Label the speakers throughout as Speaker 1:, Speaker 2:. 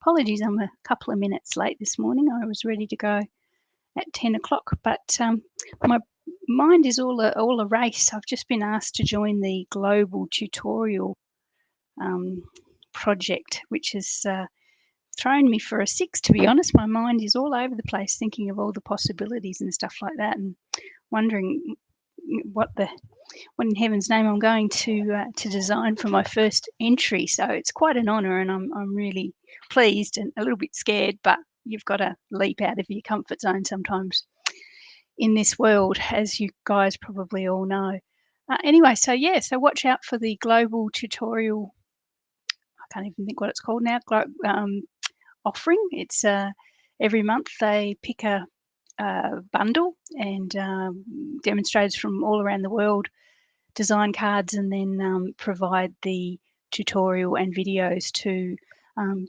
Speaker 1: Apologies, I'm a couple of minutes late this morning. I was ready to go at 10 o'clock, but my mind is all a race. I've just been asked to join the global tutorial project, which has thrown me for a six, to be honest. My mind is all over the place thinking of all the possibilities and stuff like that, and wondering what in heaven's name I'm going to design for my first entry. So it's quite an honour, and I'm really pleased and a little bit scared, but you've got to leap out of your comfort zone sometimes in this world, as you guys probably all know. Anyway, so watch out for the global tutorial. I can't even think what it's called now. Offering. It's every month they pick a bundle, and demonstrators from all around the world design cards and then provide the tutorial and videos to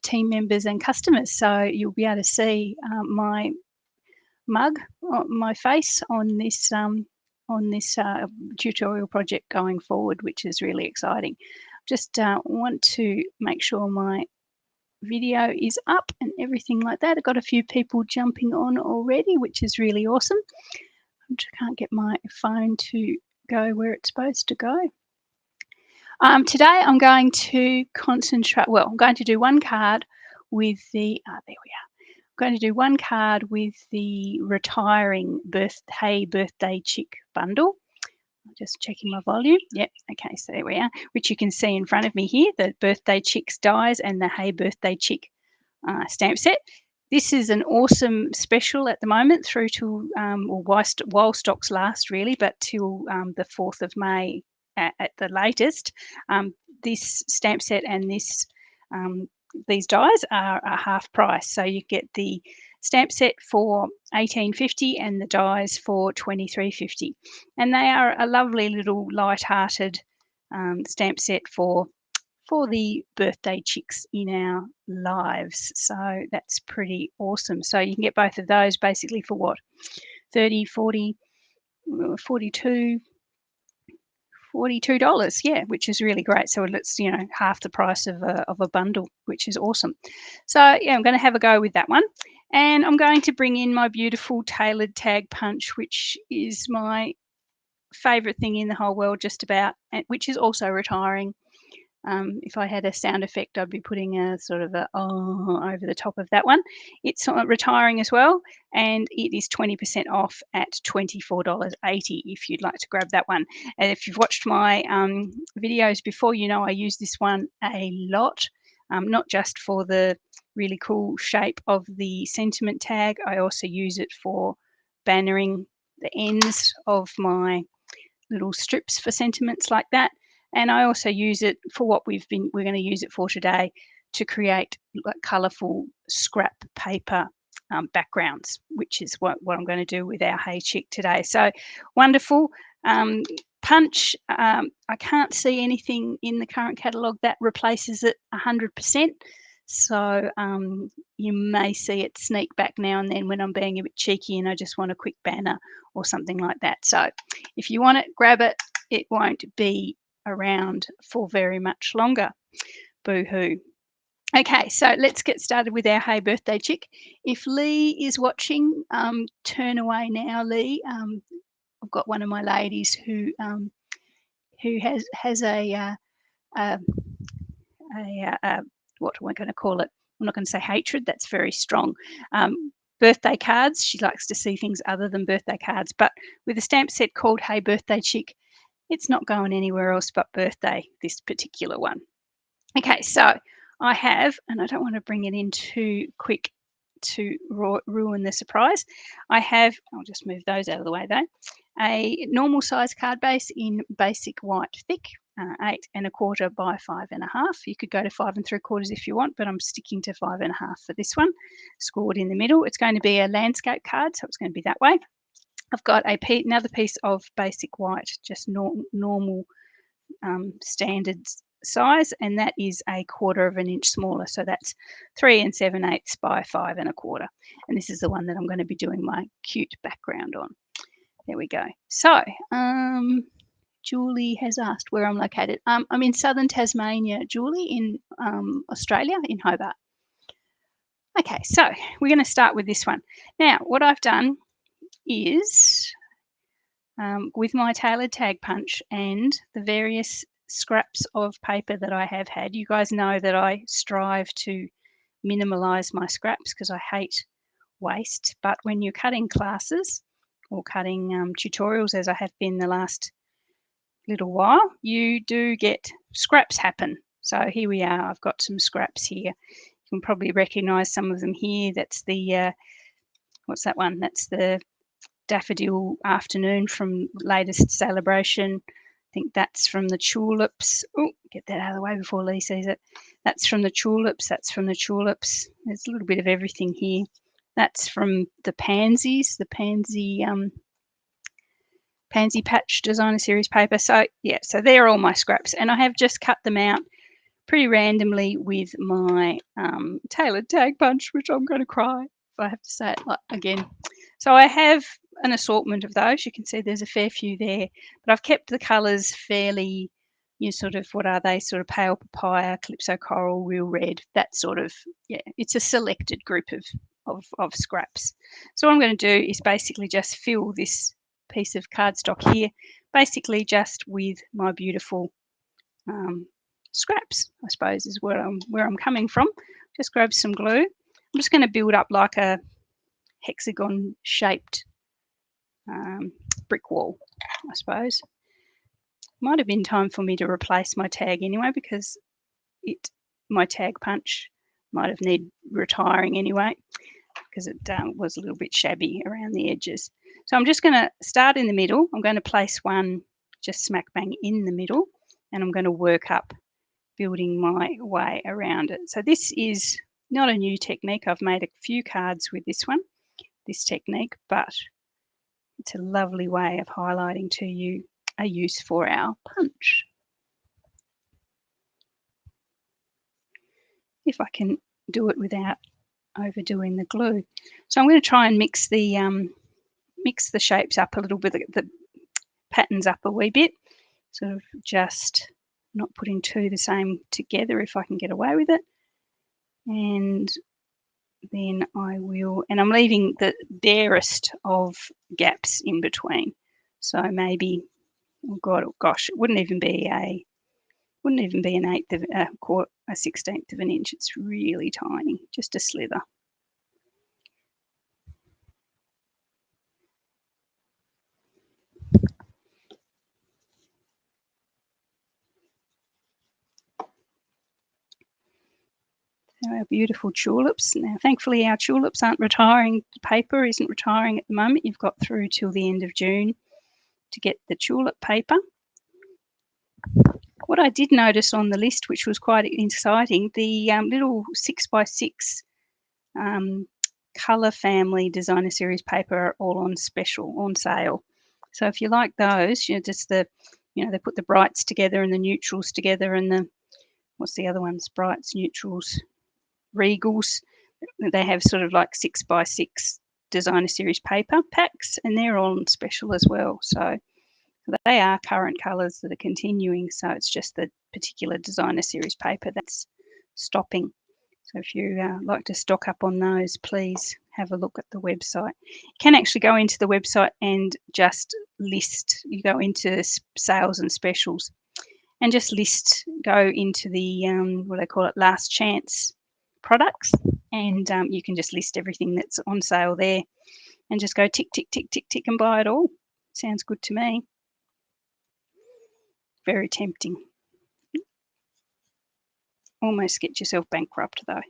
Speaker 1: team members and customers. So you'll be able to see my mug, my face on this tutorial project going forward, which is really exciting. Just want to make sure my video is up and everything like that. I've got a few people jumping on already, which is really awesome. I just can't get my phone to go where it's supposed to go. Today I'm going to concentrate, well, I'm going to do one card with the, there we are. I'm going to do one card with the retiring birthday chick bundle. I'm just checking my volume. Yep, okay, so there we are, which you can see in front of me here, the birthday chicks dies and the Hey Birthday Chick stamp set. This is an awesome special at the moment through to, while stocks last really, but till the 4th of May at the latest. This stamp set and this these dies are half price. So you get the stamp set for $18.50 and the dies for $23.50. And they are a lovely little light-hearted stamp set for the birthday chicks in our lives. So that's pretty awesome. So you can get both of those basically for what? 30, 40, 42, $42, yeah, which is really great. So it's, half the price of a bundle, which is awesome. So yeah, I'm going to have a go with that one. And I'm going to bring in my beautiful tailored tag punch, which is my favorite thing in the whole world just about, which is also retiring. If I had a sound effect, I'd be putting a sort of over the top of that one. It's retiring as well, and it is 20% off at $24.80 if you'd like to grab that one. And if you've watched my videos before, you know I use this one a lot, not just for the really cool shape of the sentiment tag. I also use it for bannering the ends of my little strips for sentiments like that. And I also use it for what we're going to use it for today, to create like colourful scrap paper backgrounds, which is what I'm going to do with our Hey Chick today. So wonderful. Punch, I can't see anything in the current catalogue that replaces it 100%. So you may see it sneak back now and then when I'm being a bit cheeky and I just want a quick banner or something like that. So if you want it, grab it. It won't be around for very much longer. Boo-hoo. Okay, so let's get started with our Hey Birthday Chick. If Lee is watching, turn away now, Lee. I've got one of my ladies who has a what am I going to call it? I'm not going to say hatred. That's very strong. Birthday cards. She likes to see things other than birthday cards. But with a stamp set called Hey Birthday Chick, it's not going anywhere else but birthday, this particular one. Okay, so I have, and I don't want to bring it in too quick to ruin the surprise. I'll just move those out of the way though. A normal size card base in basic white thick, 8 1/4 by 5 1/2. You could go to 5 3/4 if you want, but I'm sticking to 5 1/2 for this one. Scored in the middle. It's going to be a landscape card, so it's going to be that way. I've got another piece of basic white, just normal standard size, and that is 1/4 inch smaller. So that's 3 7/8 by 5 1/4. And this is the one that I'm going to be doing my cute background on. There we go. So Julie has asked where I'm located. I'm in southern Tasmania, Julie, in Australia, in Hobart. Okay, so we're going to start with this one. Now, what I've done is with my tailored tag punch and the various scraps of paper that I have had, you guys know that I strive to minimize my scraps because I hate waste. But when you're cutting classes or cutting tutorials, as I have been the last little while, you do get scraps happen. So here we are. I've got some scraps here. You can probably recognize some of them here. That's the, what's that one? That's the Daffodil Afternoon from latest celebration. I think that's from the tulips. Oh, get that out of the way before Lee sees it. That's from the tulips. That's from the tulips. There's a little bit of everything here. That's from the pansies, the pansy patch designer series paper. So yeah, so they're all my scraps, and I have just cut them out pretty randomly with my tailored tag punch, which I'm going to cry if I have to say it again. So I have an assortment of those. You can see there's a fair few there, but I've kept the colours fairly, sort of, what are they? Sort of pale papaya, calypso coral, real red, that sort of, yeah, it's a selected group of scraps. So what I'm going to do is basically just fill this piece of cardstock here, basically just with my beautiful scraps, I suppose, is where I'm coming from. Just grab some glue. I'm just going to build up like a hexagon shaped brick wall, I suppose. Might have been time for me to replace my tag anyway, because my tag punch might have needed retiring anyway, because it was a little bit shabby around the edges. So I'm just going to start in the middle. I'm going to place one just smack bang in the middle, and I'm going to work up, building my way around it. So this is not a new technique. I've made a few cards with this one, this technique, but it's a lovely way of highlighting to you a use for our punch. If I can do it without overdoing the glue. So I'm going to try and mix the shapes up a little bit, the patterns up a wee bit, sort of just not putting two the same together if I can get away with it. And then I will, and I'm leaving the barest of gaps in between. So maybe, oh gosh, it wouldn't even be an eighth of a 16th of an inch. It's really tiny, just a slither. Our beautiful tulips. Now, thankfully, our tulips aren't retiring. The paper isn't retiring at the moment. You've got through till the end of June to get the tulip paper. What I did notice on the list, which was quite exciting, the little 6x6 colour family designer series paper are all on sale. So if you like those, just they put the brights together and the neutrals together, and what's the other ones? Brights, neutrals, regals. They have sort of like 6x6 designer series paper packs, and they're all on special as well. So they are current colours that are continuing. So it's just the particular designer series paper that's stopping. So if you like to stock up on those, please have a look at the website. You can actually go into the website and just list. You go into sales and specials and just go into the, what they call it, last chance products, and you can just list everything that's on sale there and just go tick, tick, tick, tick, tick and buy it all. Sounds good to me. Very tempting. Almost get yourself bankrupt though.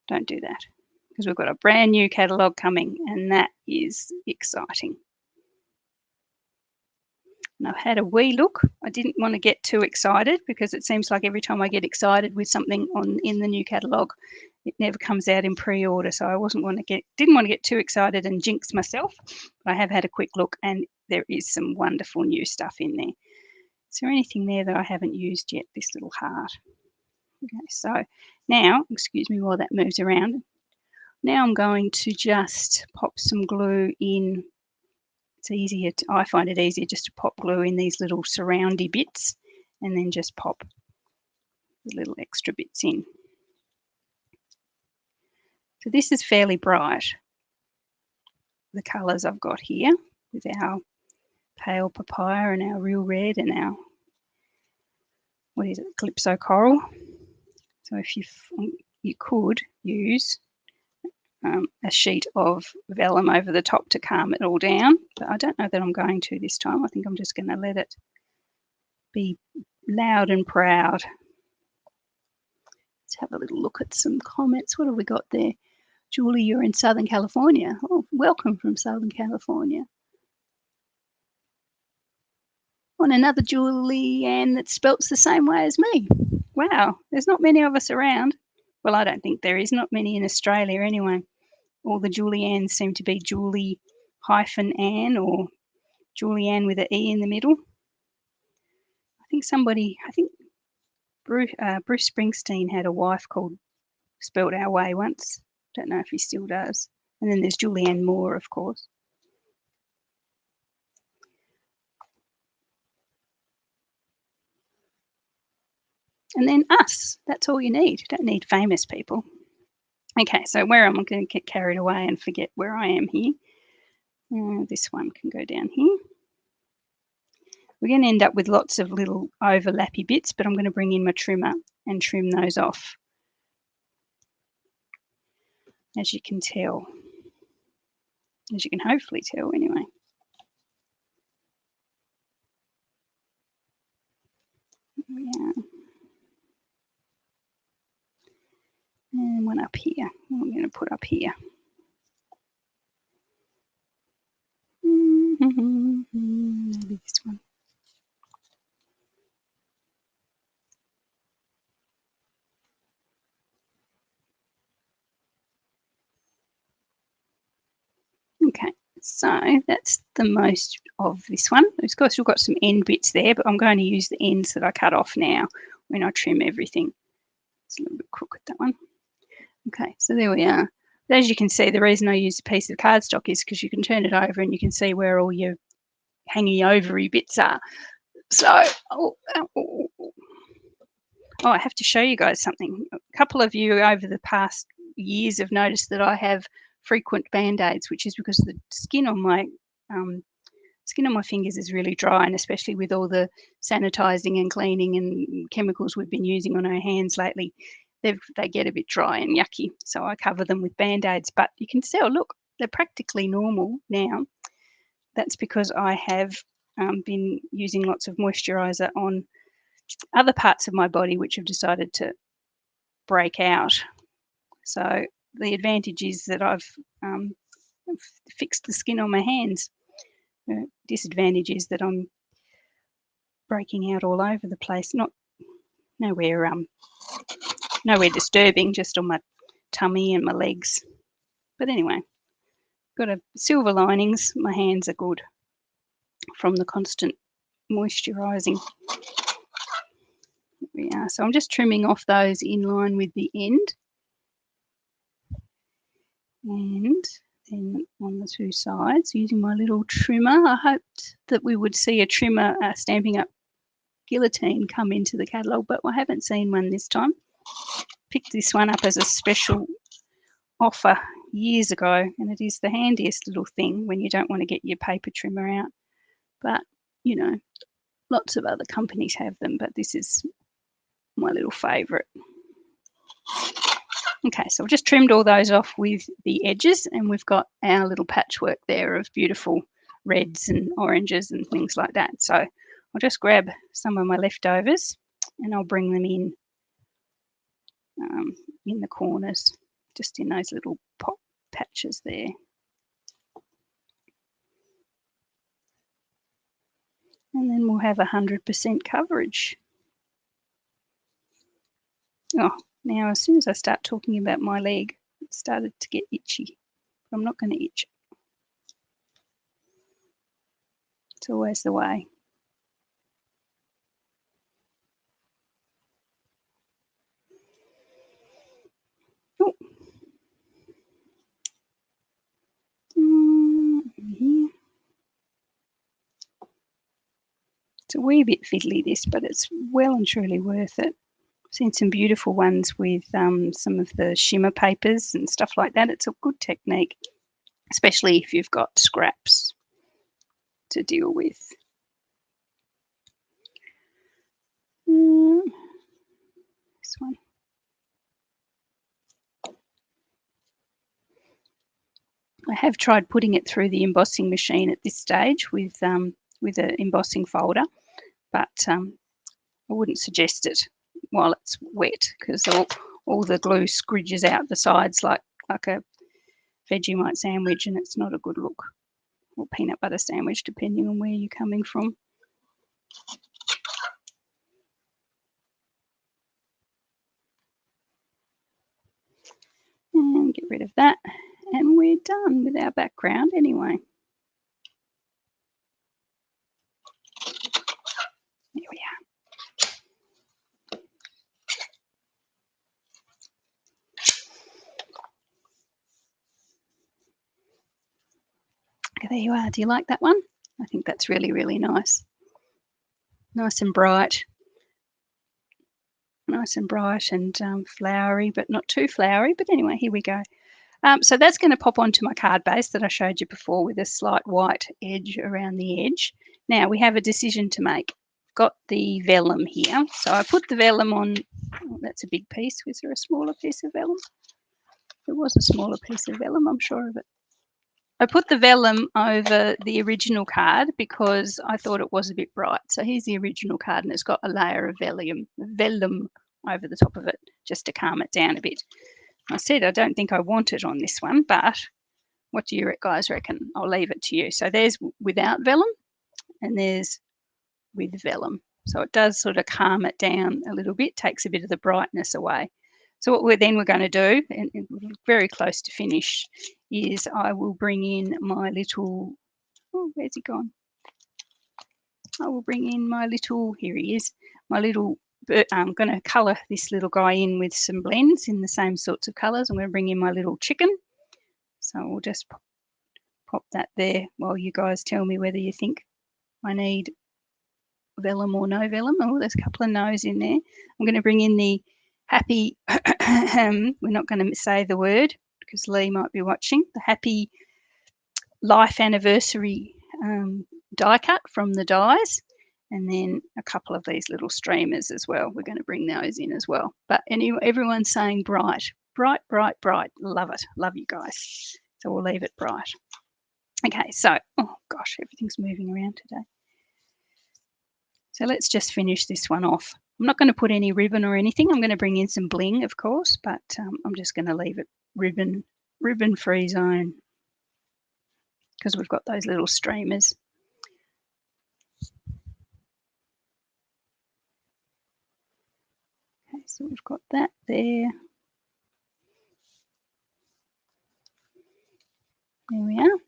Speaker 1: Don't do that, because we've got a brand new catalogue coming, and that is exciting. And I've had a wee look. I didn't want to get too excited, because it seems like every time I get excited with something in the new catalogue, it never comes out in pre-order. So I didn't want to get too excited and jinx myself. But I have had a quick look, and there is some wonderful new stuff in there. Is there anything there that I haven't used yet? This little heart. Okay, so now, excuse me while that moves around. Now I'm going to just pop some glue in. It's easier, I find it easier just to pop glue in these little surroundy bits, and then just pop the little extra bits in. So this is fairly bright, the colours I've got here with our pale papaya and our real red and our, what is it, Calypso coral. So if you could use a sheet of vellum over the top to calm it all down, but I don't know that I'm going to this time. I think I'm just going to let it be loud and proud. Let's have a little look at some comments. What have we got there? Julie, you're in Southern California. Oh, welcome from Southern California. On another Julianne that spelts the same way as me. Wow, there's not many of us around. Well, I don't think there is, not many in Australia anyway. All the Juliannes seem to be Julie-Ann or Julianne with an E in the middle. I think Bruce Springsteen had a wife called spelt our way once. Don't know if he still does. And then there's Julianne Moore, of course. And then us. That's all you need. You don't need famous people. Okay, so where am I going to get carried away and forget where I am here? This one can go down here. We're going to end up with lots of little overlappy bits, but I'm going to bring in my trimmer and trim those off, as you can tell. As you can hopefully tell anyway. Yeah. And one up here. I'm going to put up here. Maybe this one. Okay, so that's the most of this one. Of course, we've got some end bits there, but I'm going to use the ends that I cut off now when I trim everything. It's a little bit crooked, that one. Okay, so there we are. But as you can see, the reason I use a piece of cardstock is because you can turn it over and you can see where all your hangy ovary bits are. So, I have to show you guys something. A couple of you over the past years have noticed that I have frequent band-aids, which is because the skin on my fingers is really dry, and especially with all the sanitizing and cleaning and chemicals we've been using on our hands lately, they get a bit dry and yucky. So I cover them with band-aids, but you can see, look, they're practically normal now. That's because I have been using lots of moisturizer on other parts of my body which have decided to break out. So the advantage is that I've fixed the skin on my hands. The disadvantage is that I'm breaking out all over the place. Nowhere disturbing, just on my tummy and my legs. But anyway, got a silver linings. My hands are good from the constant moisturising. There we are. So I'm just trimming off those in line with the end. And then on the two sides, using my little trimmer. I hoped that we would see a trimmer Stampin' Up guillotine come into the catalogue, but I haven't seen one this time. Picked this one up as a special offer years ago, and it is the handiest little thing when you don't want to get your paper trimmer out. But, you know, lots of other companies have them, but this is my little favourite. Okay, so I've just trimmed all those off with the edges, and we've got our little patchwork there of beautiful reds and oranges and things like that. So I'll just grab some of my leftovers and I'll bring them in the corners, just in those little pop patches there. And then we'll have 100% coverage. Oh, now as soon as I start talking about my leg, it started to get itchy. I'm not going to itch. It's always the way. Oh. Here. It's a wee bit fiddly, this, but it's well and truly worth it. Seen some beautiful ones with some of the shimmer papers and stuff like that. It's a good technique, especially if you've got scraps to deal with. This one. I have tried putting it through the embossing machine at this stage with an embossing folder, but I wouldn't suggest it while it's wet because all the glue scridges out the sides like a Vegemite sandwich, and it's not a good look, or peanut butter sandwich, depending on where you're coming from. And get rid of that, and we're done with our background anyway. There we are. Okay, there you are. Do you like that one? I think that's really, really nice. Nice and bright. Nice and bright and flowery, but not too flowery. But anyway, here we go. So that's going to pop onto my card base that I showed you before with a slight white edge around the edge. Now we have a decision to make. Got the vellum here. So I put the vellum on. Oh, that's a big piece. Was there a smaller piece of vellum? There was a smaller piece of vellum, I'm sure of it. I put the vellum over the original card because I thought it was a bit bright. So here's the original card, and it's got a layer of vellum over the top of it just to calm it down a bit. I said I don't think I want it on this one, but what do you guys reckon? I'll leave it to you. So there's without vellum and there's with vellum. So it does sort of calm it down a little bit, takes a bit of the brightness away. So what we're going to do, and very close to finish, is I will bring in my little, oh, where's he gone? I will bring in my little, here he is, my little, I'm going to colour this little guy in with some blends in the same sorts of colours. I'm going to bring in my little chicken. So we'll just pop that there while you guys tell me whether you think I need vellum or no vellum. Oh, there's a couple of no's in there. I'm going to bring in the happy, we're not going to say the word because Lee might be watching, the happy life anniversary die cut from the dies, and then a couple of these little streamers as well. We're going to bring those in as well. But anyway, everyone's saying bright, bright, bright, bright. Love it. Love you guys. So we'll leave it bright. Okay, so, oh gosh, everything's moving around today. So let's just finish this one off. I'm not going to put any ribbon or anything. I'm going to bring in some bling, of course, but I'm just going to leave it ribbon-free zone because we've got those little streamers. Okay, so we've got that there. There we are.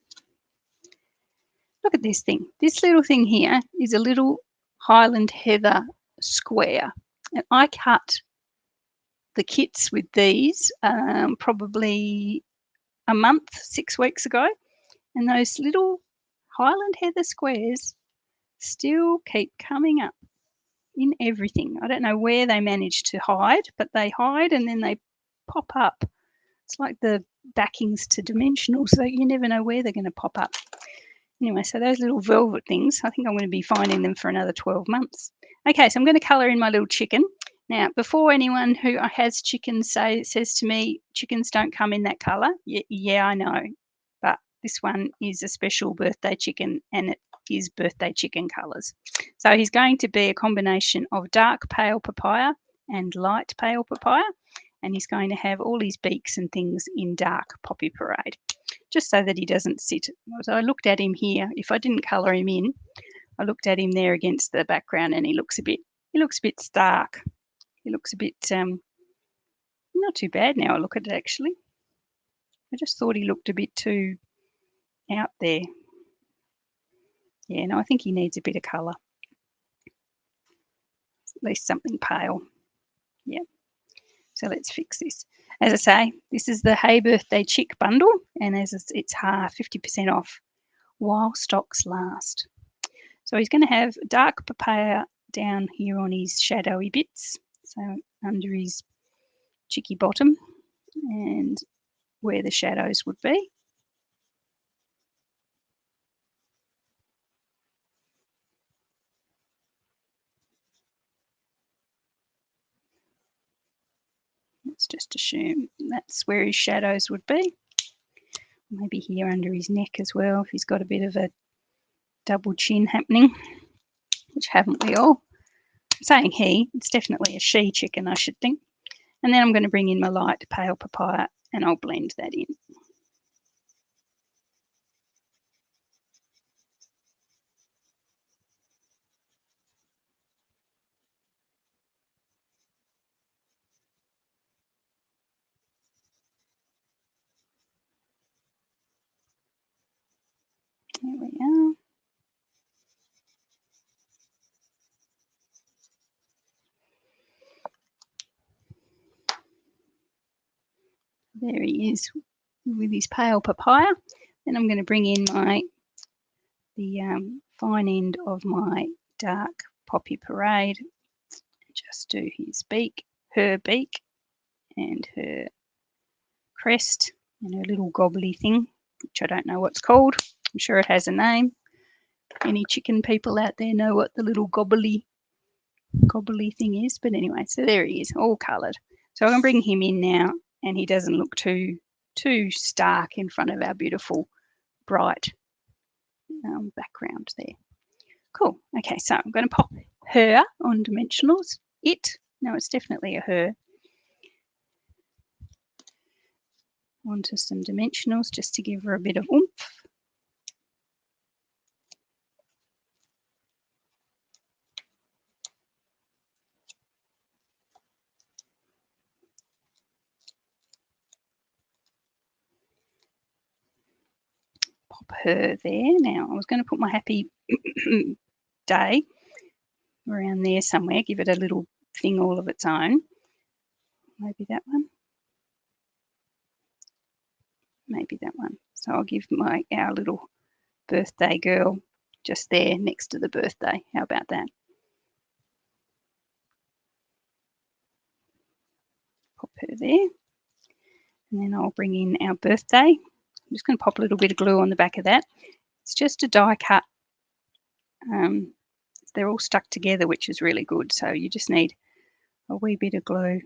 Speaker 1: Look at this thing. This little thing here is a little Highland Heather square. And I cut the kits with these probably a month, 6 weeks ago. And those little Highland Heather squares still keep coming up in everything. I don't know where they manage to hide, but they hide and then they pop up. It's like the backings to Dimensional, so you never know where they're going to pop up. Anyway, so those little velvet things, I think I'm going to be finding them for another 12 months. Okay, so I'm going to colour in my little chicken. Now, before anyone who has chickens says to me, chickens don't come in that colour, yeah, I know. But this one is a special birthday chicken and it is birthday chicken colours. So he's going to be a combination of dark pale papaya and light pale papaya. And he's going to have all his beaks and things in dark poppy parade, just so that he doesn't sit. So I looked at him here. If I didn't colour him in, I looked at him there against the background, and he looks a bit stark. He looks a bit not too bad now. I look at it actually. I just thought he looked a bit too out there. Yeah, no, I think he needs a bit of colour. At least something pale. Yeah. So let's fix this. As I say, this is the Hey Birthday Chick bundle, and it's half, 50% off while stocks last. So he's going to have dark papaya down here on his shadowy bits. So under his cheeky bottom and where the shadows would be. Let's just assume that's where his shadows would be. Maybe here under his neck as well, if he's got a bit of a double chin happening, which haven't we all? I'm saying he, it's definitely a she chicken, I should think. And then I'm going to bring in my light pale papaya and I'll blend that in. There we are. There he is with his pale papaya. Then I'm going to bring in the fine end of my dark poppy parade. Just do his beak, her beak, and her crest, and her little gobbly thing, which I don't know what's called. I'm sure it has a name. Any chicken people out there know what the little gobbly thing is? But anyway, so there he is, all coloured. So I'm going to bring him in now, and he doesn't look too stark in front of our beautiful bright background there. Cool. Okay, so I'm going to pop her on dimensionals. No, it's definitely a her. Onto some dimensionals just to give her a bit of oomph. Pop her there. Now, I was going to put my happy day around there somewhere, give it a little thing all of its own. Maybe that one. Maybe that one. So I'll give our little birthday girl just there next to the birthday. How about that? Pop her there. And then I'll bring in our birthday. I'm just going to pop a little bit of glue on the back of that. It's just a die cut. They're all stuck together, which is really good. So you just need a wee bit of glue.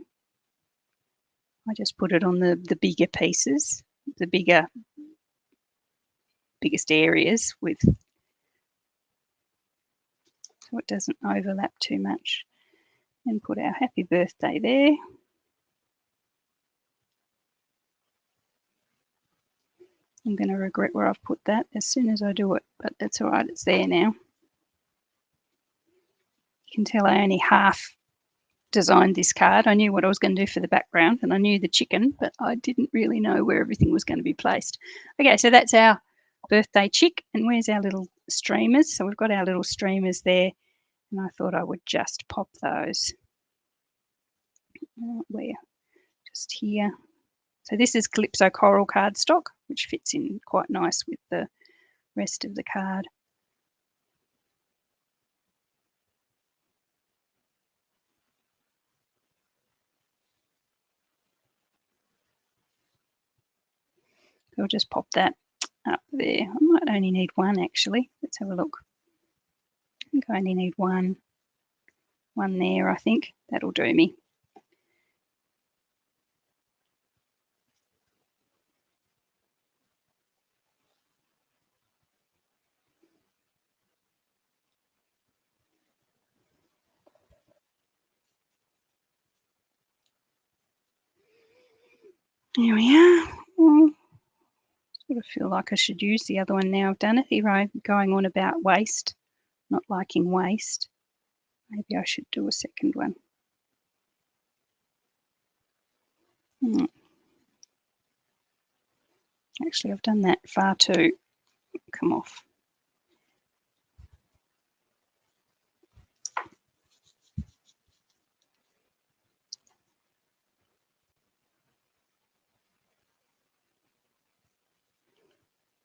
Speaker 1: I just put it on the bigger pieces, the biggest areas so it doesn't overlap too much. And put our happy birthday there. I'm going to regret where I've put that as soon as I do it, but that's all right, it's there now. You can tell I only half designed this card. I knew what I was going to do for the background and I knew the chicken, but I didn't really know where everything was going to be placed. Okay, so that's our birthday chick, and where's our little streamers? So we've got our little streamers there, and I thought I would just pop those. Where? Just here. So this is Calypso Coral cardstock, which fits in quite nice with the rest of the card. So I'll just pop that up there. I might only need one actually. Let's have a look. I think I only need one there, I think. That'll do me. There we are. Sort of feel like I should use the other one now I've done it. Here I'm going on about waste, not liking waste. Maybe I should do a second one. Actually, I've done that far too. Come off.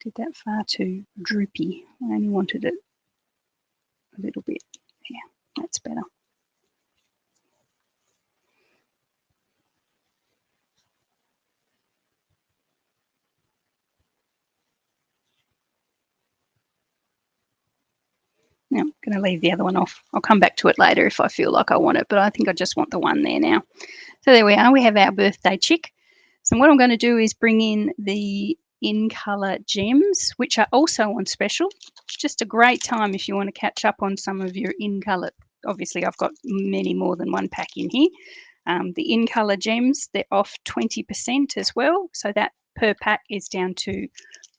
Speaker 1: Did that far too droopy. I only wanted it a little bit. Yeah, that's better. Now I'm going to leave the other one off. I'll come back to it later if I feel like I want it, but I think I just want the one there now. So there we are. We have our birthday chick. So what I'm going to do is bring in the in colour gems, which are also on special. It's just a great time if you want to catch up on some of your in colour. Obviously, I've got many more than one pack in here. The in colour gems, they're off 20% as well. So that per pack is down to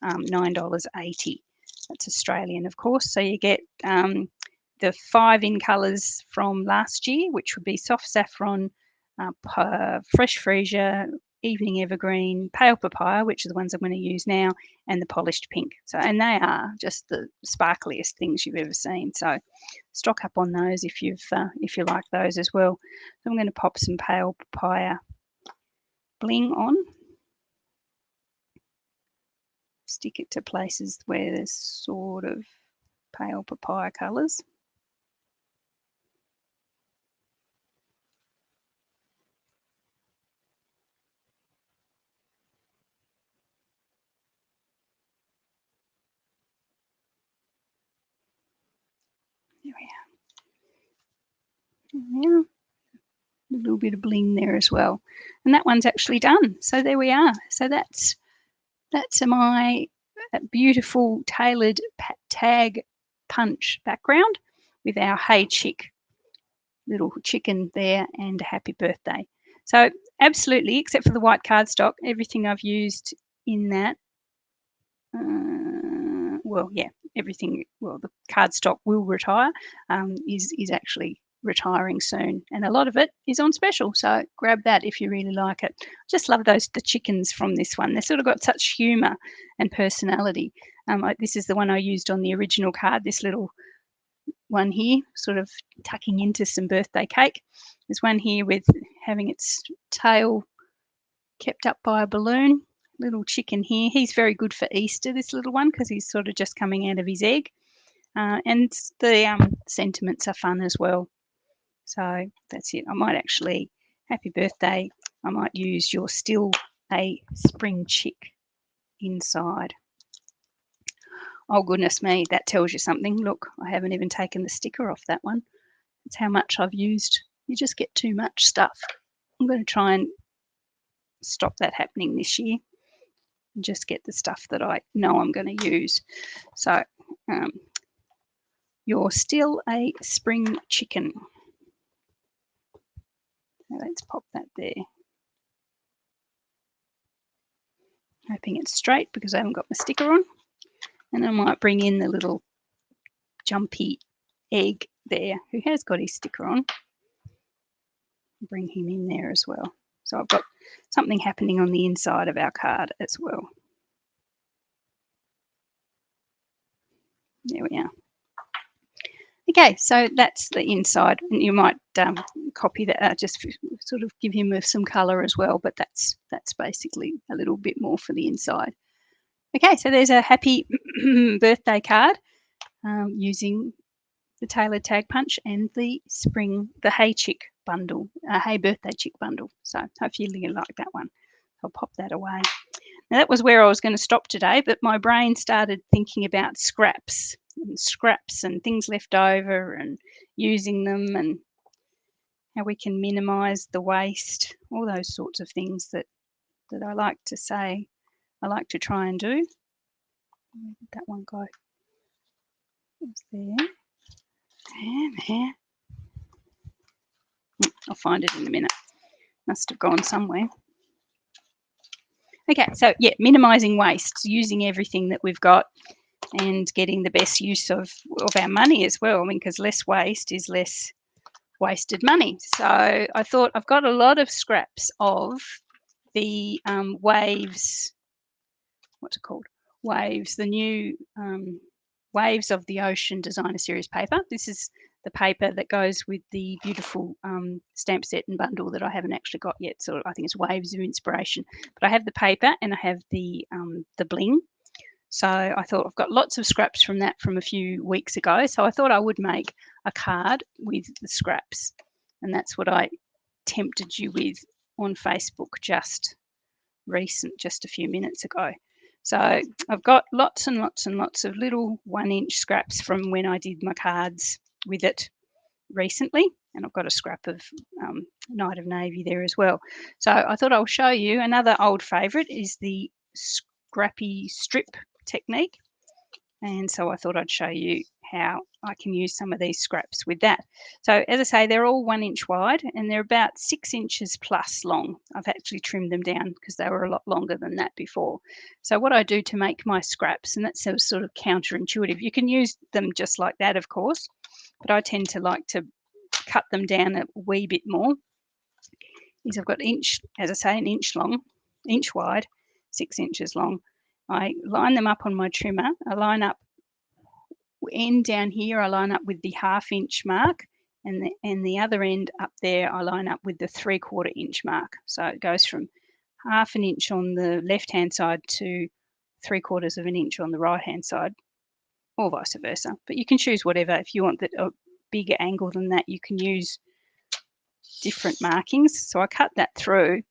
Speaker 1: $9.80. That's Australian, of course. So you get the 5 in colours from last year, which would be soft saffron, fresh freesia, evening evergreen, pale papaya, which are the ones I'm going to use now, and the polished pink. So, and they are just the sparkliest things you've ever seen. So stock up on those if you like those as well. So I'm going to pop some pale papaya bling on. Stick it to places where there's sort of pale papaya colours. There we are. Yeah, a little bit of bling there as well. And that one's actually done. So there we are. So that's my beautiful tailored tag punch background with our Hey Chick little chicken there and happy birthday. So absolutely, except for the white cardstock, everything I've used in that, everything, the cardstock will retire, is actually retiring soon, and a lot of it is on special, so grab that if you really like it. Just love the chickens from this one. They've sort of got such humor and personality. This is the one I used on the original card, this little one here, sort of tucking into some birthday cake. There's one here with having its tail kept up by a balloon. Little chicken here. He's very good for Easter, this little one, because he's sort of just coming out of his egg. And the sentiments are fun as well. So that's it. I might actually, happy birthday, I might use you're still a spring chick inside. Oh, goodness me, that tells you something. Look, I haven't even taken the sticker off that one. That's how much I've used. You just get too much stuff. I'm going to try and stop that happening this year and just get the stuff that I know I'm going to use. So you're still a spring chicken. So let's pop that there. Hoping it's straight because I haven't got my sticker on. And I might bring in the little jumpy egg there who has got his sticker on. Bring him in there as well. So I've got something happening on the inside of our card as well. There we are. Okay, so that's the inside, and you might copy that, just sort of give him some colour as well, but that's basically a little bit more for the inside. Okay, so there's a happy birthday card using the tailored tag punch and the Hey Chick bundle, Hey Birthday Chick bundle. So hopefully you like that one. I'll pop that away. Now that was where I was going to stop today, but my brain started thinking about scraps and things left over and using them and how we can minimise the waste, all those sorts of things that I like to say, I like to try and do. Where did that one go? It was there. And there. I'll find it in a minute. Must have gone somewhere. Okay, so yeah, minimising waste, using everything that we've got and getting the best use of our money as well. I mean, because less waste is less wasted money. So I thought I've got a lot of scraps of the Waves, what's it called? Waves, the new Waves of the Ocean Designer Series paper. This is the paper that goes with the beautiful stamp set and bundle that I haven't actually got yet. So I think it's Waves of Inspiration. But I have the paper and I have the bling. So I thought I've got lots of scraps from that from a few weeks ago. So I thought I would make a card with the scraps. And that's what I tempted you with on Facebook just a few minutes ago. So I've got lots and lots and lots of little 1-inch scraps from when I did my cards with it recently, and I've got a scrap of Night of Navy there as well. So I thought I'll show you another old favourite is the scrappy strip technique. And so I thought I'd show you how I can use some of these scraps with that. So as I say, they're all 1-inch wide and they're about 6 inches plus long. I've actually trimmed them down because they were a lot longer than that before. So what I do to make my scraps, and that's sort of counterintuitive, you can use them just like that, of course, but I tend to like to cut them down a wee bit more, is I've got inch, as I say, an inch long, inch wide, 6 inches long. I line them up on my trimmer. I line up end down here, I line up with the 1/2 inch mark, and the other end up there, I line up with the 3/4 inch mark. So it goes from 1/2 an inch on the left hand side to 3/4 of an inch on the right hand side, or vice versa. But you can choose whatever. If you want a bigger angle than that, you can use different markings. So I cut that through,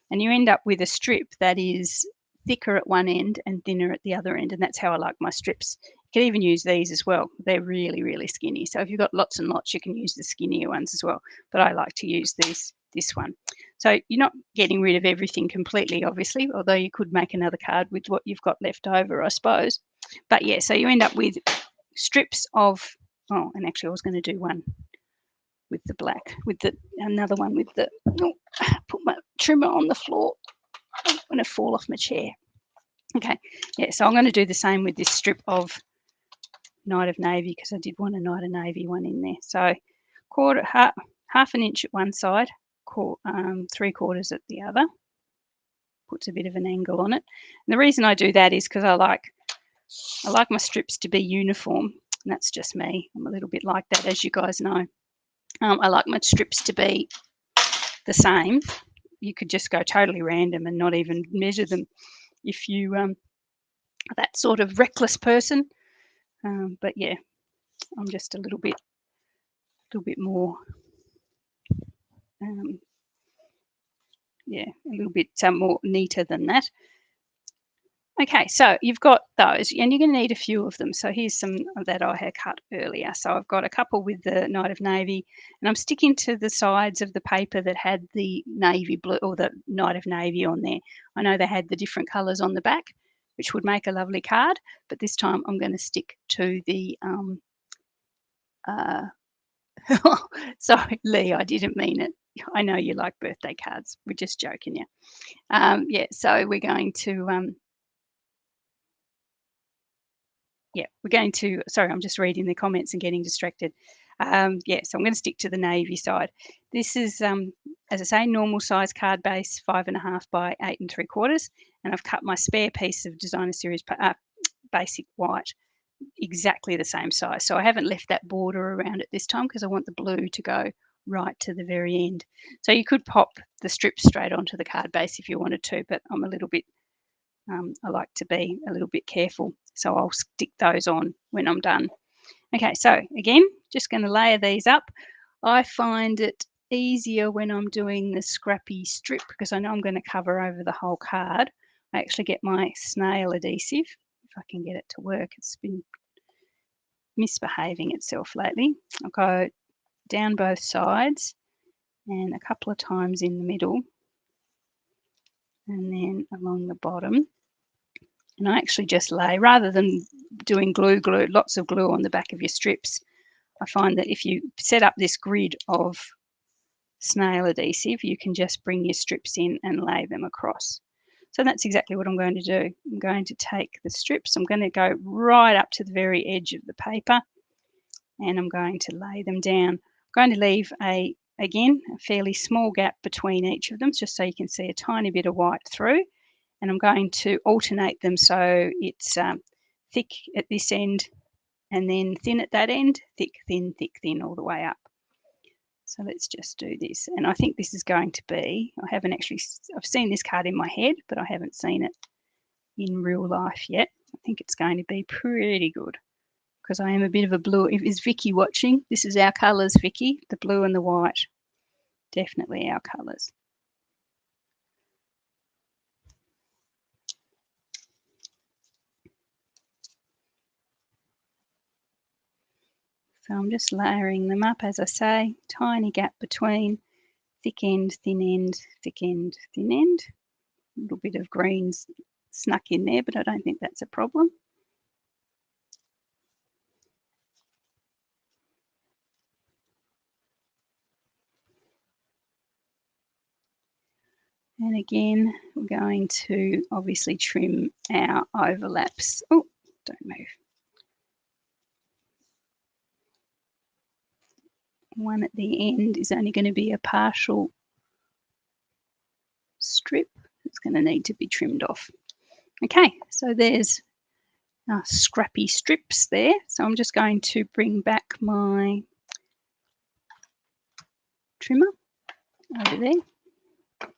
Speaker 1: and you end up with a strip that is thicker at one end and thinner at the other end, and that's how I like my strips. You can even use these as well. They're really, really skinny. So if you've got lots and lots, you can use the skinnier ones as well. But I like to use this one. So you're not getting rid of everything completely, obviously, although you could make another card with what you've got left over, I suppose. But yeah, so you end up with strips of, oh, and actually I was going to do one with the black, with the another one with the, oh, put my trimmer on the floor. I'm going to fall off my chair. Okay, yeah, so I'm going to do the same with this strip of Night of Navy because I did want a Night of Navy one in there. So half an inch at one side, 3/4 at the other. Puts a bit of an angle on it. And the reason I do that is because I like my strips to be uniform. And that's just me. I'm a little bit like that, as you guys know. I like my strips to be the same. You could just go totally random and not even measure them if you are that sort of reckless person. But yeah, I'm just a little bit more, yeah, a little bit more neater than that. Okay, so you've got those, and you're going to need a few of them. So here's some that I had cut earlier. So I've got a couple with the Night of Navy, and I'm sticking to the sides of the paper that had the navy blue or the Night of Navy on there. I know they had the different colours on the back, which would make a lovely card, but this time I'm going to stick to the sorry, Lee, I didn't mean it. I know you like birthday cards. We're just joking, yeah. Yeah, so we're going to sorry, I'm just reading the comments and getting distracted. Yeah, so I'm going to stick to the navy side. This is, as I say, normal size card base, 5.5 by 8 3/4, and I've cut my spare piece of Designer Series basic white exactly the same size. So I haven't left that border around it this time because I want the blue to go right to the very end. So you could pop the strips straight onto the card base if you wanted to, but I'm a little bit, I like to be a little bit careful. So I'll stick those on when I'm done. Okay, so again, just going to layer these up. I find it easier when I'm doing the scrappy strip because I know I'm going to cover over the whole card. I actually get my snail adhesive, if I can get it to work. It's been misbehaving itself lately. I'll go down both sides and a couple of times in the middle and then along the bottom. And I actually just lay, rather than doing lots of glue on the back of your strips, I find that if you set up this grid of snail adhesive, you can just bring your strips in and lay them across. So that's exactly what I'm going to do. I'm going to take the strips, I'm going to go right up to the very edge of the paper, and I'm going to lay them down. I'm going to leave again, a fairly small gap between each of them, just so you can see a tiny bit of white through. And I'm going to alternate them so it's thick at this end and then thin at that end, thick, thin, all the way up. So let's just do this. And I think this is going to be, I've seen this card in my head, but I haven't seen it in real life yet. I think it's going to be pretty good because I am a bit of a blue. Is Vicky watching? This is our colours, Vicky, the blue and the white. Definitely our colours. So I'm just layering them up, as I say, tiny gap between thick end, thin end, thick end, thin end. A little bit of greens snuck in there, but I don't think that's a problem. And again, we're going to obviously trim our overlaps. Oh, don't move. One at the end is only going to be a partial strip. It's going to need to be trimmed off. Okay, so there's our scrappy strips there. So I'm just going to bring back my trimmer over there.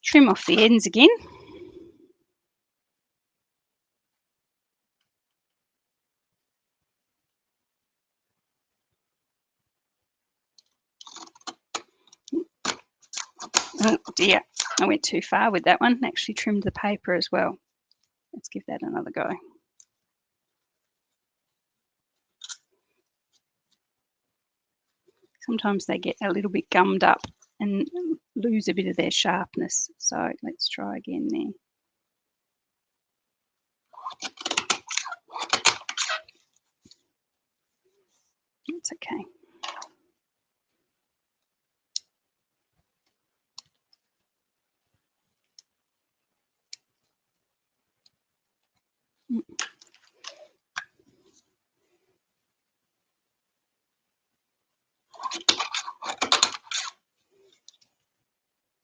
Speaker 1: Trim off the ends again. Oh dear, I went too far with that one. Actually trimmed the paper as well. Let's give that another go. Sometimes they get a little bit gummed up and lose a bit of their sharpness. So let's try again there. It's okay.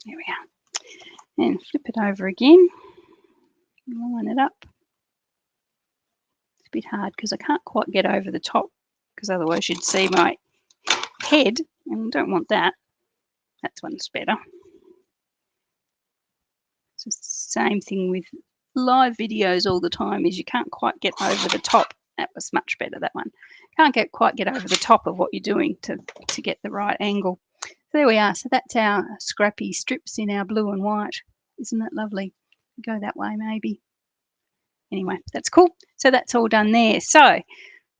Speaker 1: There we are. And flip it over again. Line it up. It's a bit hard because I can't quite get over the top, because otherwise you'd see my head, and I don't want that. That one's better. It's the same thing with live videos all the time, is you can't quite get over the top. That was much better, that one. Can't quite get over the top of what you're doing to get the right angle. So there we are. So that's our scrappy strips in our blue and white. Isn't that lovely? Go that way maybe. Anyway, that's cool. So that's all done there. So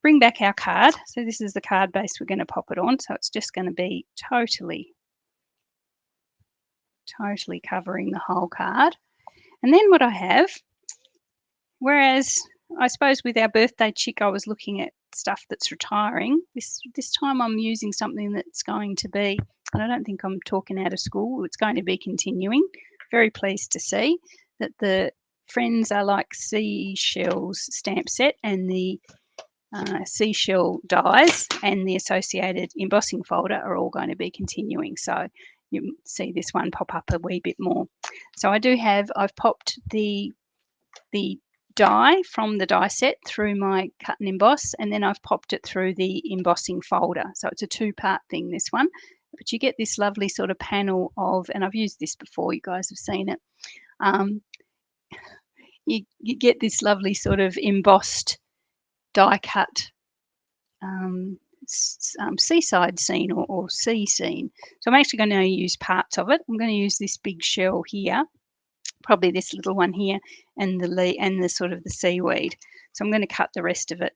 Speaker 1: bring back our card. So this is the card base we're going to pop it on. So it's just going to be totally covering the whole card. And then what I have, whereas I suppose with our birthday chick, I was looking at stuff that's retiring. This time I'm using something that's going to be, and I don't think I'm talking out of school, it's going to be continuing. Very pleased to see that the Friends Are Like Seashells stamp set and the seashell dies and the associated embossing folder are all going to be continuing. So you see this one pop up a wee bit more. So I've popped the die from the die set through my cut and emboss, and then I've popped it through the embossing folder. So it's a two-part thing, this one, but you get this lovely sort of panel of, and I've used this before, you guys have seen it. You get this lovely sort of embossed die cut seaside scene or sea scene. So I'm actually going to use parts of it. I'm going to use this big shell here, probably this little one here, and the sort of the seaweed. So I'm going to cut the rest of it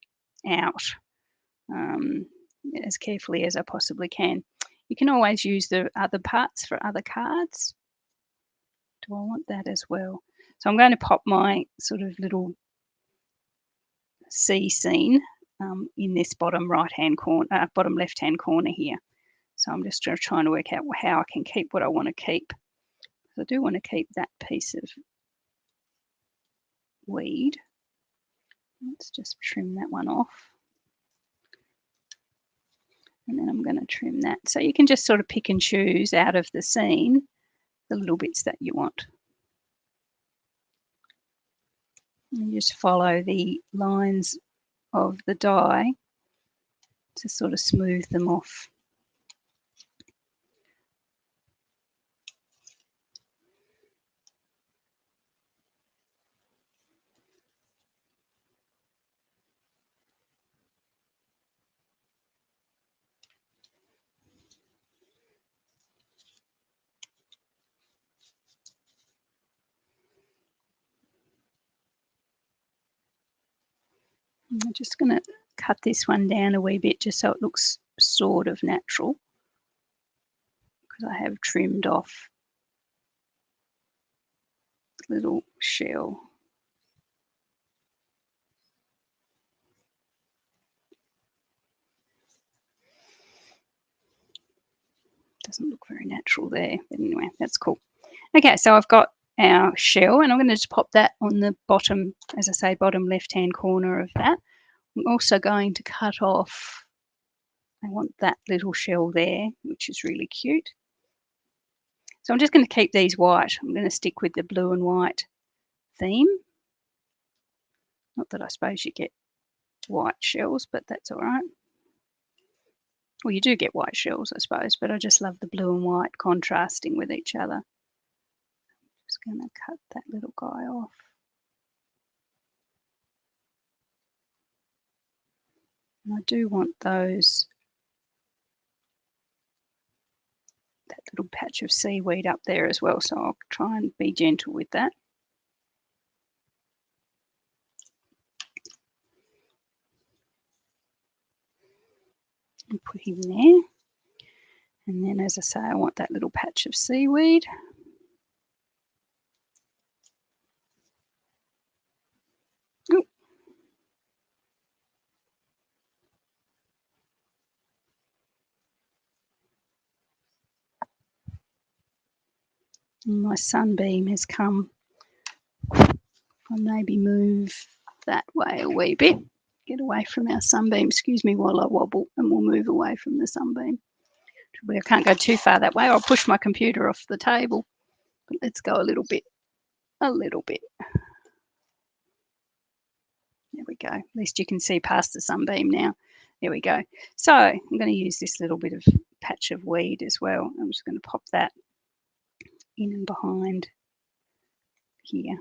Speaker 1: out as carefully as I possibly can. You can always use the other parts for other cards. Do I want that as well? So I'm going to pop my sort of little sea scene in this bottom right-hand corner, bottom left-hand corner here. So I'm just trying to work out how I can keep what I want to keep. I do want to keep that piece of weed. Let's just trim that one off. And then I'm going to trim that. So you can just sort of pick and choose out of the scene the little bits that you want. And you just follow the lines of the die to sort of smooth them off. I'm just going to cut this one down a wee bit just so it looks sort of natural, because I have trimmed off the little shell. Doesn't look very natural there, but anyway, that's cool. Okay, so I've got our shell, and I'm going to just pop that on the bottom, as I say, bottom left-hand corner of that. I'm also going to cut off, I want that little shell there, which is really cute. So I'm just going to keep these white. I'm going to stick with the blue and white theme. Not that I suppose you get white shells, but that's all right. Well, you do get white shells, I suppose, but I just love the blue and white contrasting with each other. Just going to cut that little guy off. And I do want those, that little patch of seaweed up there as well, so I'll try and be gentle with that. And put him there. And then, as I say, I want that little patch of seaweed. Ooh. And my sunbeam has come. I'll maybe move that way a wee bit. Get away from our sunbeam. Excuse me while I wobble, and we'll move away from the sunbeam. I can't go too far that way. I'll push my computer off the table. But let's go a little bit. A little bit. There we go. At least you can see past the sunbeam now. There we go. So I'm going to use this little bit of patch of weed as well. I'm just going to pop that in and behind here.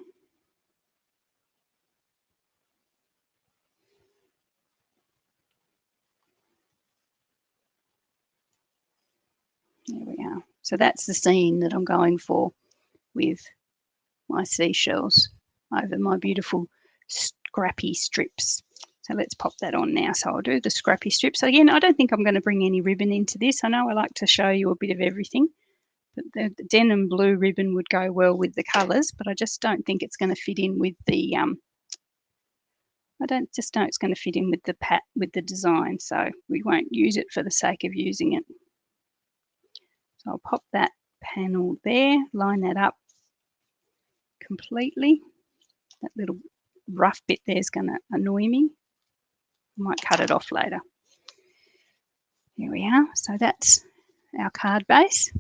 Speaker 1: There we are. So that's the scene that I'm going for with my seashells over my beautiful scrappy strips. So let's pop that on now. So I'll do the scrappy strips. So again, I don't think I'm going to bring any ribbon into this. I know I like to show you a bit of everything, but the denim blue ribbon would go well with the colours, but I just don't think it's going to fit in with the I don't just know it's going to fit in with the design, so we won't use it for the sake of using it. So I'll pop that panel there, line that up completely. That little rough bit there is going to annoy me. I might cut it off later. Here we are. So that's our card base.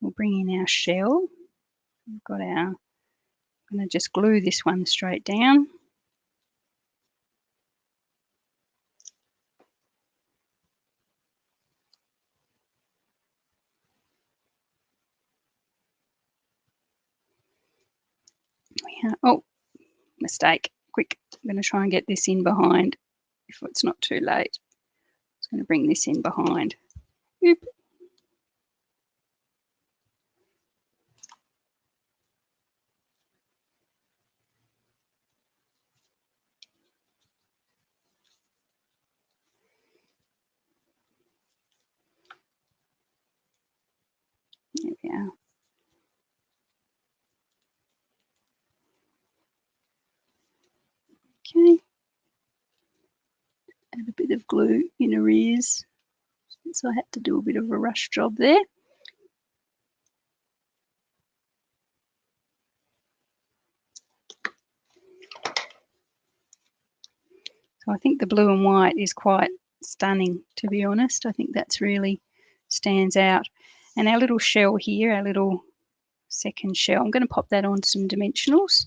Speaker 1: We'll bring in our shell. We've got our, I'm going to just glue this one straight down. Oh, mistake. Quick. I'm going to try and get this in behind if it's not too late. I'm just going to bring this in behind. Oop. There we are. Okay. Add a bit of glue in her ears. So I had to do a bit of a rush job there. So I think the blue and white is quite stunning, to be honest. I think that's really stands out. And our little shell here, our little second shell, I'm going to pop that on some dimensionals.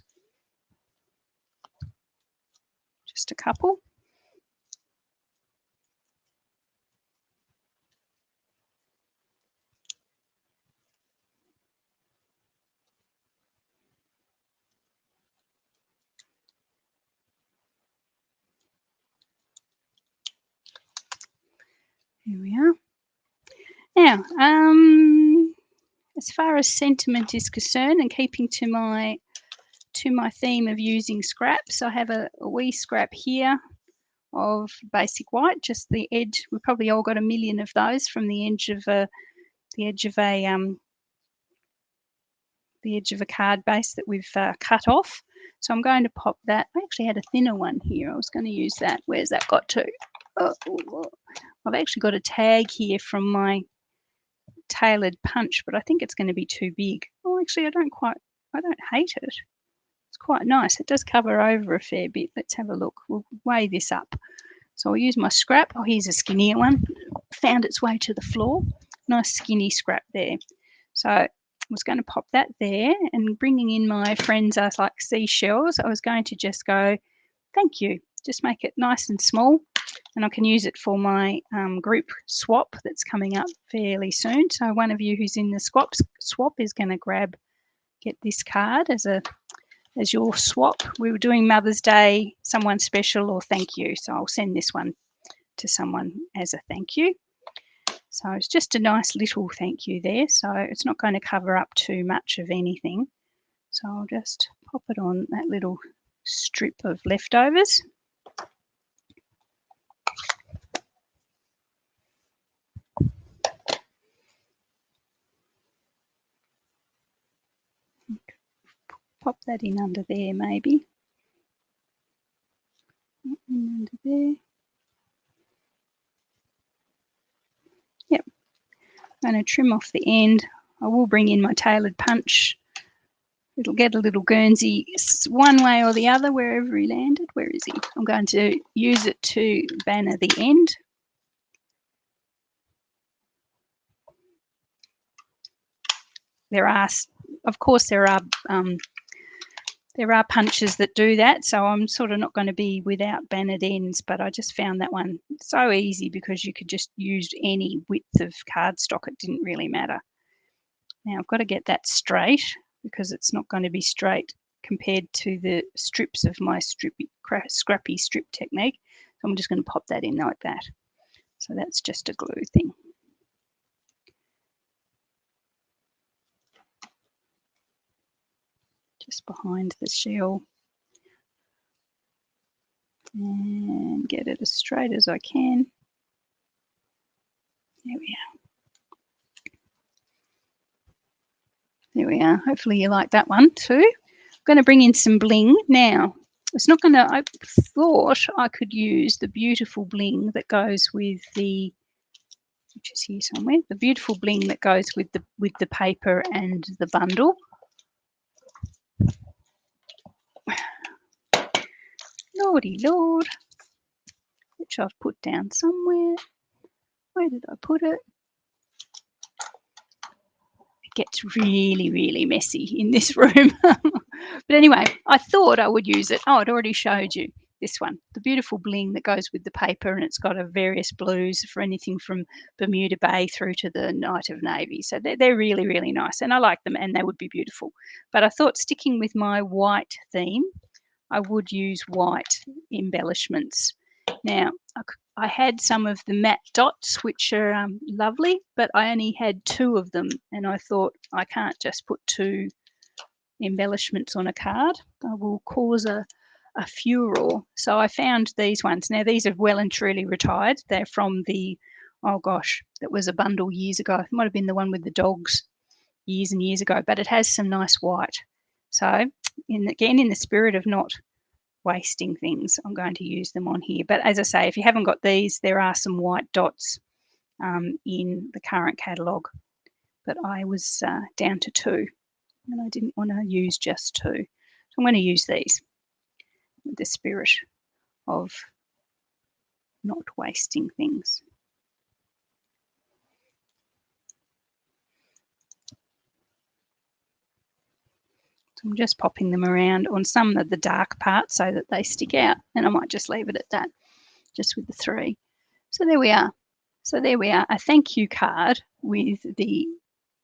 Speaker 1: Just a couple. Here we are. Now, as far as sentiment is concerned, and keeping to my theme of using scraps, I have a wee scrap here of basic white, just the edge. We probably all got a million of those from the edge of a card base that we've cut off. So I'm going to pop that. I actually had a thinner one here. I was going to use that. Where's that got to? I've actually got a tag here from my tailored punch, but I think it's going to be too big. Oh, actually, I don't hate it. It's quite nice. It does cover over a fair bit. Let's have a look. We'll weigh this up. So I'll use my scrap. Oh, here's a skinnier one. Found its way to the floor. Nice skinny scrap there. So I was going to pop that there, and bringing in my friends are like seashells. I was going to just go, thank you. Just make it nice and small, and I can use it for my group swap that's coming up fairly soon. So one of you who's in the swap is going to get this card as your swap. We were doing Mother's Day, someone special, or thank you. So I'll send this one to someone as a thank you. So it's just a nice little thank you there. So it's not going to cover up too much of anything. So I'll just pop it on that little strip of leftovers. Pop that in under there maybe. Under there. Yep. I'm going to trim off the end. I will bring in my tailored punch. It'll get a little Guernsey one way or the other wherever he landed. Where is he? I'm going to use it to banner the end. There are punches that do that, so I'm sort of not going to be without bannered ends, but I just found that one so easy because you could just use any width of cardstock. It didn't really matter. Now I've got to get that straight because it's not going to be straight compared to the strips of my scrappy strip technique. So I'm just going to pop that in like that. So that's just a glue thing. Just behind the shell. And get it as straight as I can. There we are. There we are. Hopefully you like that one too. I'm going to bring in some bling now. It's not going to, I thought I could use the beautiful bling that goes with the, which is here somewhere, the beautiful bling that goes with the paper and the bundle. Lordy Lord, which I've put down somewhere. Where did I put it? Gets really, really messy in this room. But anyway, I thought I would use it. Oh, I'd already showed you this one, the beautiful bling that goes with the paper, and it's got a various blues for anything from Bermuda Bay through to the Night of Navy. So they're really, really nice, and I like them, and they would be beautiful. But I thought, sticking with my white theme, I would use white embellishments. Now, I had some of the matte dots, which are lovely, but I only had 2 of them, and I thought I can't just put 2 embellishments on a card. I will cause a furor. So I found these ones. Now, these are well and truly retired. They're from the, oh gosh, that was a bundle years ago. It might have been the one with the dogs years and years ago, but it has some nice white. So, again, in the spirit of not wasting things, I'm going to use them on here. But as I say, if you haven't got these, there are some white dots in the current catalogue, but I was down to 2, and I didn't want to use just 2. So I'm going to use these with the spirit of not wasting things. So I'm just popping them around on some of the dark parts so that they stick out, and I might just leave it at that, just with the 3. So there we are. So there we are, a thank you card with the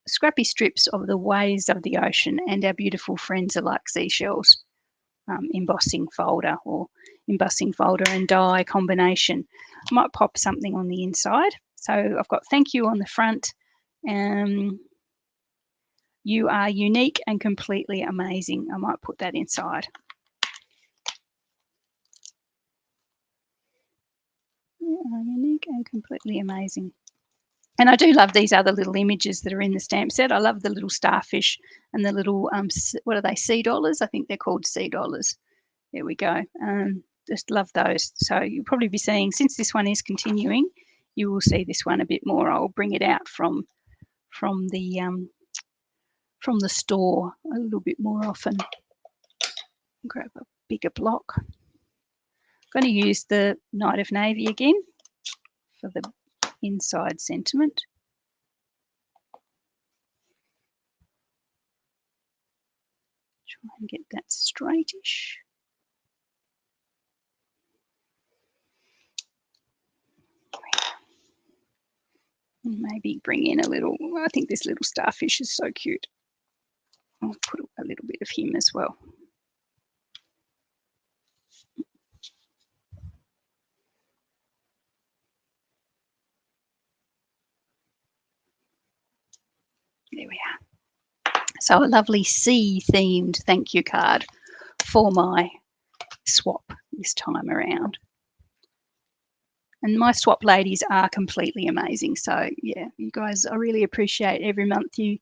Speaker 1: scrappy strips of the waves of the ocean and our beautiful friends are like seashells embossing folder, or embossing folder and die combination. I might pop something on the inside. So I've got thank you on the front. You are unique and completely amazing. I might put that inside. unique and completely amazing. And I do love these other little images that are in the stamp set. I love the little starfish and the little, what are they, sea dollars? I think they're called sea dollars. There we go. Just love those. So you'll probably be seeing, since this one is continuing, you will see this one a bit more. I'll bring it out from the store a little bit more often. Grab a bigger block. I'm going to use the Knight of Navy again for the inside sentiment. Try and get that straightish. And maybe bring in a little, I think this little starfish is so cute. I'll put a little bit of him as well. There we are. So a lovely sea-themed thank you card for my swap this time around. And my swap ladies are completely amazing. So yeah, you guys, I really appreciate every month you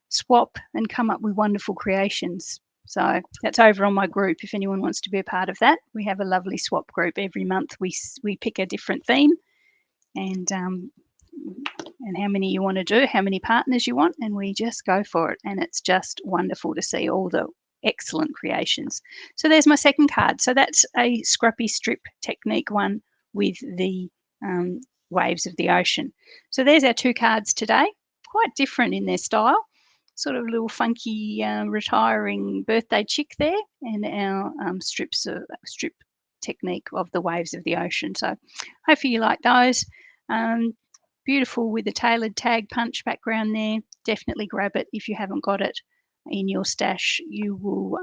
Speaker 1: swap and come up with wonderful creations. So that's over on my group. If anyone wants to be a part of that, we have a lovely swap group every month. We pick a different theme and how many you want to do, how many partners you want, and we just go for it. And it's just wonderful to see all the excellent creations. So there's my second card. So that's a scrappy strip technique one with the waves of the ocean. So there's our two cards today, quite different in their style. Sort of a little funky retiring birthday chick there, and our strip technique of the waves of the ocean. So hopefully you like those. Beautiful with the tailored tag punch background there. Definitely grab it if you haven't got it in your stash. You will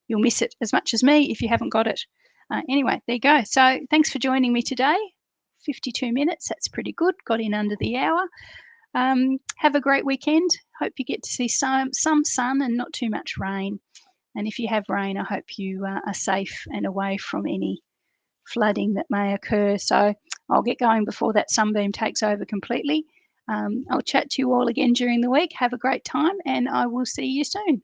Speaker 1: you'll miss it as much as me if you haven't got it. Anyway, there you go. So thanks for joining me today. 52 minutes, that's pretty good. Got in under the hour. Have a great weekend. Hope you get to see some sun and not too much rain. And if you have rain, I hope you are safe and away from any flooding that may occur. So I'll get going before that sunbeam takes over completely. I'll chat to you all again during the week. Have a great time, and I will see you soon.